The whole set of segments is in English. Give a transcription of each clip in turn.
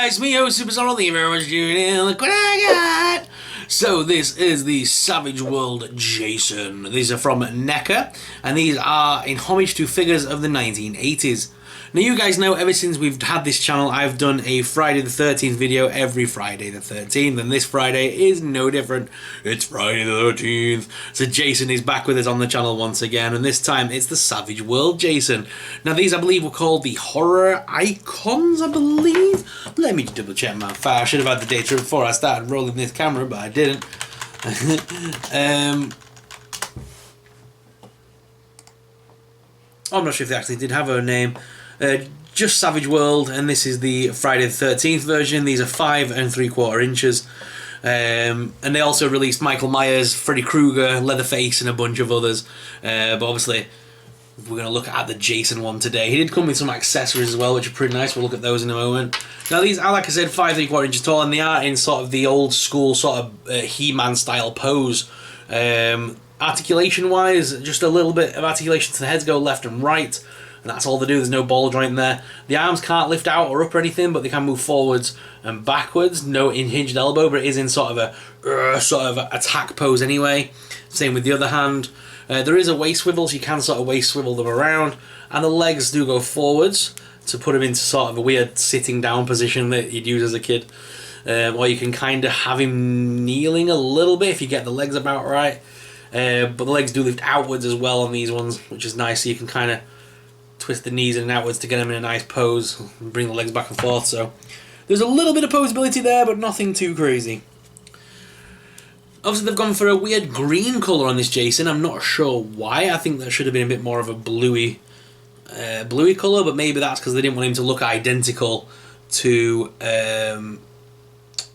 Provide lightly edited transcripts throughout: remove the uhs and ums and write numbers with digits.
guys, me, Superstar, thank you very much for tuning in. Look what I got! So this is the Savage World Jason. These are from NECA, and these are in homage to figures of the 1980s. Now you guys know, ever since we've had this channel, I've done a Friday the 13th video every Friday the 13th, and this Friday is no different. It's Friday the 13th. So Jason is back with us on the channel once again, and this time it's the Savage World Jason. Now these, I believe, were called the Horror Icons, I believe. Let me double check my file. I should have had the data before I started rolling this camera, but I didn't. I'm not sure if they actually did have a name. Just Savage World, and this is the Friday the 13th version. These are 5 3/4 inches. And they also released Michael Myers, Freddy Krueger, Leatherface, and a bunch of others. But obviously, we're going to look at the Jason one today. He did come with some accessories as well, which are pretty nice. We'll look at those in a moment. Now, these are, like I said, 5 3/4 inches tall, and they are in sort of the old school sort of He-Man style pose. Articulation-wise, just a little bit of articulation to the heads, go left and right. And that's all they do. There's no ball joint there. The arms can't lift out or up or anything, but they can move forwards and backwards. No unhinged elbow, but it is in sort of attack pose anyway. Same with the other hand. There is a waist swivel, so you can sort of waist swivel them around. And the legs do go forwards to put them into sort of a weird sitting down position that you'd use as a kid. Or you can kind of have him kneeling a little bit if you get the legs about right. But the legs do lift outwards as well on these ones, which is nice, so you can kind of twist the knees in and outwards to get them in a nice pose and bring the legs back and forth. So there's a little bit of posability there, but nothing too crazy. Obviously, they've gone for a weird green colour on this Jason. I'm not sure why. I think that should have been a bit more of a bluey colour, but maybe that's because they didn't want him to look identical to the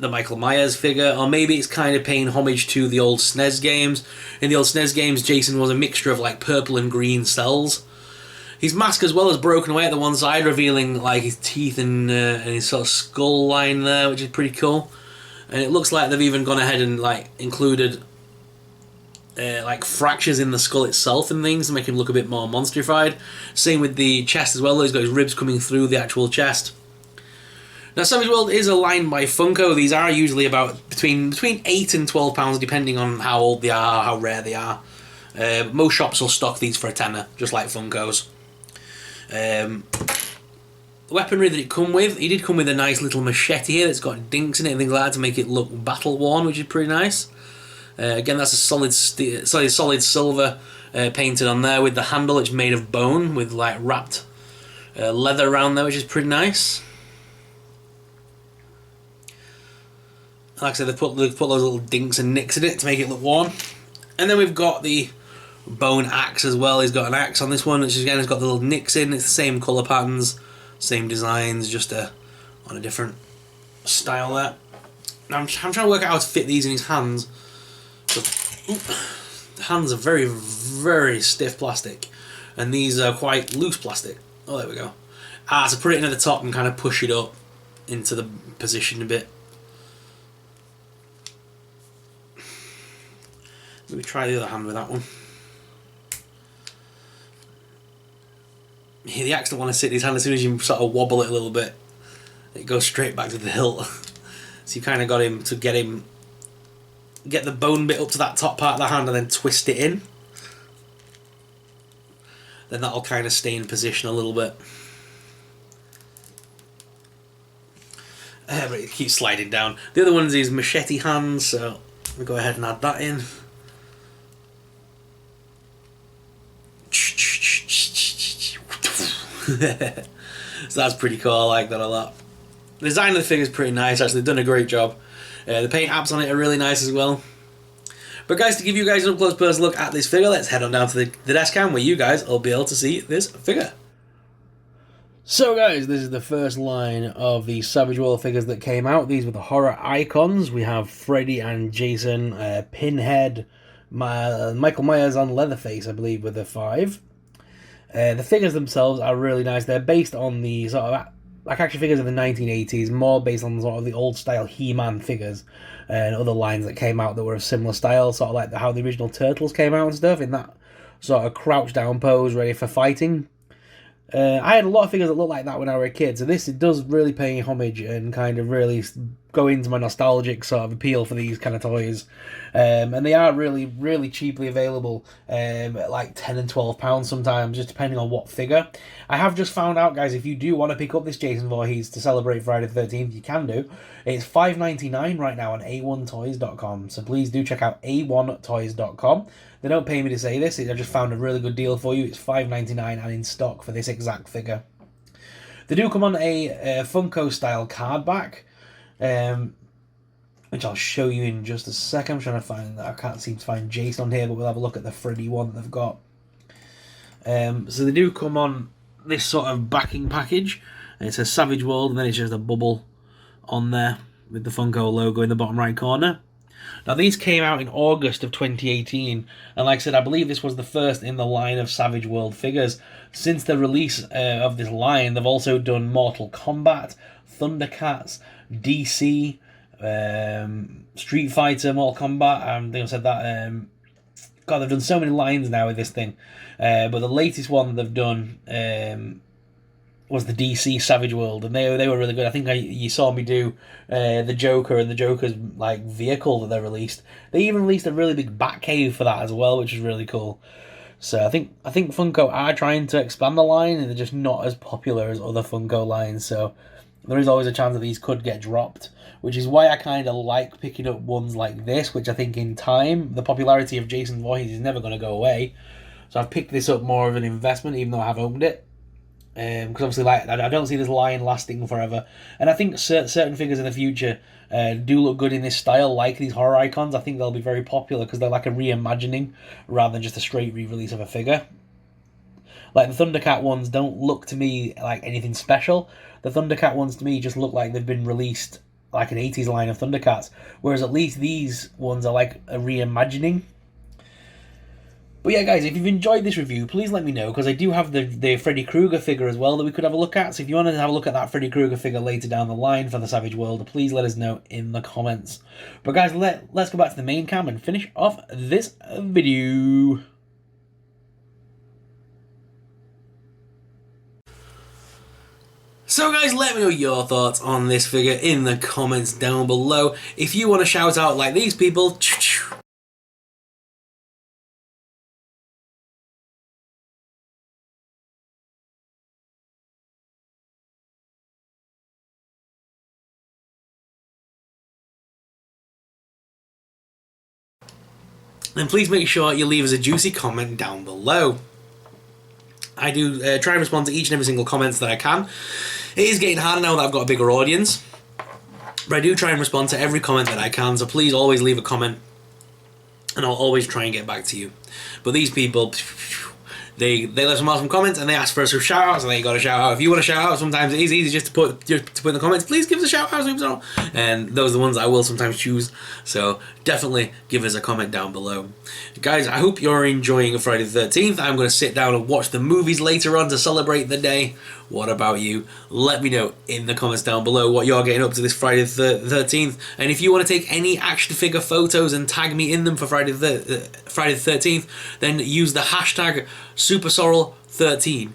Michael Myers figure, or maybe it's kind of paying homage to the old SNES games. In the old SNES games, Jason was a mixture of like purple and green cells. His mask as well is broken away at the one side, revealing like his teeth and his sort of skull line there, which is pretty cool. And it looks like they've even gone ahead and like included like fractures in the skull itself and things to make him look a bit more monstrified. Same with the chest as well. He's got his ribs coming through the actual chest. Now, Savage World is a line by Funko. These are usually about between £8 and £12, depending on how old they are, how rare they are. Most shops will stock these for a tenner, just like Funko's. The weaponry that it come with, he did come with a nice little machete here that's got dinks in it and things like that to make it look battle worn, which is pretty nice. Again, that's a solid silver painted on there with the handle. It's made of bone with like wrapped leather around there, which is pretty nice. Like I said, they've put those little dinks and nicks in it to make it look worn. And then we've got the bone axe as well. He's got an axe on this one, which again has got the little nicks in. It's the same colour patterns, same designs, just on a different style there. Now I'm trying to work out how to fit these in his hands. The hands are very, very stiff plastic, and these are quite loose plastic. Oh, there we go. So put it in at the top and kind of push it up into the position a bit. Let me try the other hand with that one. Yeah, the axe don't want to sit in his hand. As soon as you sort of wobble it a little bit, it goes straight back to the hilt. So you kind of got him to get the bone bit up to that top part of the hand and then twist it in. Then that'll kind of stay in position a little bit. But it keeps sliding down. The other one's his machete hands, so we'll go ahead and add that in. So that's pretty cool. I like that a lot. The design of the figure is pretty nice. Actually, they've done a great job. The paint apps on it are really nice as well. But guys, to give you guys an up-close personal look at this figure, let's head on down to the desk cam where you guys will be able to see this figure. So guys, this is the first line of the Savage World figures that came out. These were the horror icons. We have Freddy and Jason, Pinhead, Michael Myers and Leatherface, I believe, were the 5. The figures themselves are really nice. They're based on the sort of like action figures of the 1980s, more based on sort of the old style He-Man figures and other lines that came out that were of similar style, sort of like how the original Turtles came out and stuff, in that sort of crouched down pose ready for fighting. I had a lot of figures that looked like that when I was a kid, so this, it does really pay homage and kind of really go into my nostalgic sort of appeal for these kind of toys. And they are really, really cheaply available, at like £10 and £12 sometimes, just depending on what figure. I have just found out, guys, if you do want to pick up this Jason Voorhees to celebrate Friday the 13th, you can do. It's $5.99 right now on a1toys.com, so please do check out a1toys.com. They don't pay me to say this, I just found a really good deal for you. It's $5.99 and in stock for this exact figure. They do come on a Funko style card back, which I'll show you in just a second. I'm trying to find that. I can't seem to find Jason on here, but we'll have a look at the Freddy one that they've got. So they do come on this sort of backing package. It says Savage World, and then it's just a bubble on there with the Funko logo in the bottom right corner. Now, these came out in August of 2018, and like I said, I believe this was the first in the line of Savage World figures. Since the release of this line, they've also done Mortal Kombat, Thundercats, DC, Street Fighter, Mortal Kombat, I think I said that. God, they've done so many lines now with this thing. But the latest one they've done was the DC Savage World, and they were really good. I think you saw me do the Joker and the Joker's like vehicle that they released. They even released a really big Batcave for that as well, which is really cool. So I think Funko are trying to expand the line, and they're just not as popular as other Funko lines. So there is always a chance that these could get dropped, which is why I kind of like picking up ones like this, which I think in time, the popularity of Jason Voorhees is never going to go away. So I've picked this up more of an investment, even though I have owned it. Because obviously, like, I don't see this line lasting forever. And I think certain figures in the future do look good in this style, like these horror icons. I think they'll be very popular because they're like a reimagining rather than just a straight re-release of a figure. Like the Thundercat ones don't look to me like anything special. The Thundercat ones to me just look like they've been released like an 80s line of Thundercats, whereas at least these ones are like a reimagining. But yeah, guys, if you've enjoyed this review, please let me know, because I do have the Freddy Krueger figure as well that we could have a look at. So if you want to have a look at that Freddy Krueger figure later down the line for the Savage World, please let us know in the comments. But guys, let's go back to the main cam and finish off this video. So guys, let me know your thoughts on this figure in the comments down below. If you want to shout out like these people, then please make sure you leave us a juicy comment down below. I do try and respond to each and every single comment that I can. It is getting harder now that I've got a bigger audience, but I do try and respond to every comment that I can, so please always leave a comment, and I'll always try and get back to you. But these people, they left some awesome comments, and they asked for some shout outs, and they got a shout out. If you want a shout out, sometimes it is easy just to put in the comments, please give us a shout out, and those are the ones I will sometimes choose, so definitely give us a comment down below. Guys, I hope you're enjoying Friday the 13th. I'm going to sit down and watch the movies later on to celebrate the day. What about you? Let me know in the comments down below what you're getting up to this Friday the 13th. And if you want to take any action figure photos and tag me in them for Friday the 13th, then use the hashtag SuperSorrel13.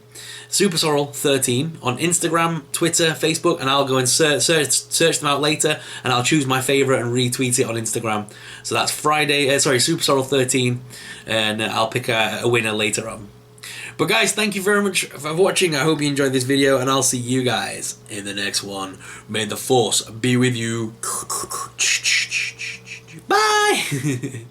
SuperSorrel13 on Instagram, Twitter, Facebook, and I'll go and search them out later, and I'll choose my favourite and retweet it on Instagram. So that's SuperSorrel13, and I'll pick a winner later on. But guys, thank you very much for watching. I hope you enjoyed this video, and I'll see you guys in the next one. May the Force be with you. Bye!